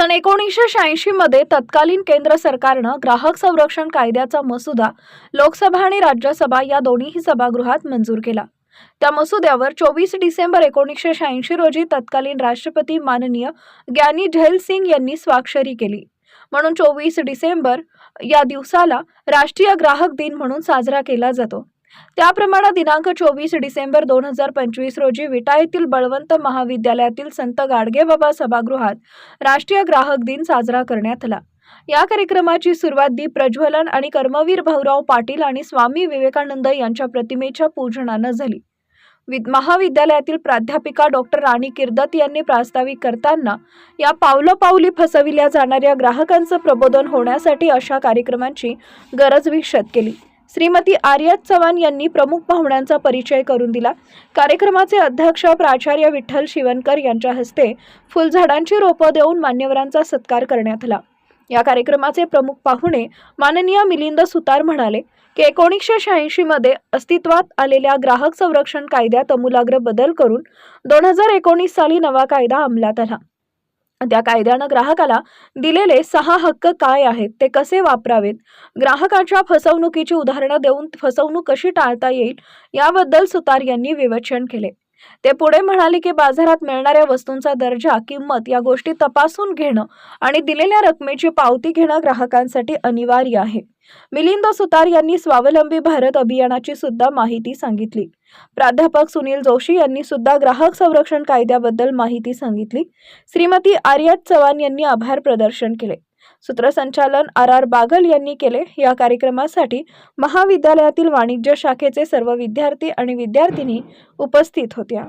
सन 1986 मध्ये तत्कालीन केंद्र सरकारनं ग्राहक संरक्षण कायद्याचा मसुदा लोकसभा आणि राज्यसभा या दोन्ही सभागृहात मंजूर केला। त्या मसुद्यावर 24 डिसेंबर 1986 रोजी तत्कालीन राष्ट्रपती माननीय ग्यानी झैल सिंग यांनी स्वाक्षरी केली। म्हणून 24 डिसेंबर या दिवसाला राष्ट्रीय ग्राहक दिन म्हणून साजरा केला जातो। त्याप्रमाणे दिनांक 24 डिसेंबर 2025 रोजी विटा येथील बळवंत महाविद्यालयातील संत गाडगेबाबा सभागृहात राष्ट्रीय ग्राहक दिन साजरा करण्यात आला। या कार्यक्रमाची सुरुवात दीप प्रज्वलन आणि कर्मवीर भाऊराव पाटील आणि स्वामी विवेकानंद यांच्या प्रतिमेच्या पूजनानं झाली। महाविद्यालयातील प्राध्यापिका डॉक्टर राणी किर्दत यांनी प्रास्ताविक करताना या पावलोपावली फसविल्या जाणाऱ्या ग्राहकांचं प्रबोधन होण्यासाठी अशा कार्यक्रमांची गरज विशद केली। श्रीमती आर्या चव्हाण यांनी प्रमुख पाहुण्यांचा परिचय करून दिला। कार्यक्रमाचे अध्यक्ष प्राचार्य विठ्ठल शिवनकर यांच्या हस्ते फुलझाडांची रोपं देऊन मान्यवरांचा सत्कार करण्यात आला। या कार्यक्रमाचे प्रमुख पाहुणे माननीय मिलिंद सुतार म्हणाले की 1986 मध्ये अस्तित्वात आलेल्या ग्राहक संरक्षण कायद्यात आमूलाग्र बदल करून 2019 साली नवा कायदा अंमलात आला। त्या कायद्यानं ग्राहकाला दिलेले 6 हक्क काय आहेत, ते कसे वापरावेत, ग्राहकाच्या फसवणुकीची उदाहरणं देऊन फसवणूक कशी टाळता येईल याबद्दल सुतार यांनी विवेचन केले। ते पुढे म्हणाले की बाजारात मिळणाऱ्या वस्तूंचा दर्जा, किंमत या गोष्टी तपासून घेणं आणि दिलेल्या रकमेची पावती घेणं ग्राहकांसाठी अनिवार्य आहे। मिलिंद सुतार यांनी स्वावलंबी भारत अभियानाची सुद्धा माहिती सांगितली। प्राध्यापक सुनील जोशी यांनी सुद्धा ग्राहक संरक्षण कायद्याबद्दल माहिती सांगितली। श्रीमती आर्या चव्हाण यांनी आभार प्रदर्शन केले। सूत्रसंचालन आर बागल यांनी केले। या कार्यक्रमासाठी महाविद्यालयातील वाणिज्य शाखेचे सर्व विद्यार्थी आणि विद्यार्थिनी उपस्थित होत्या।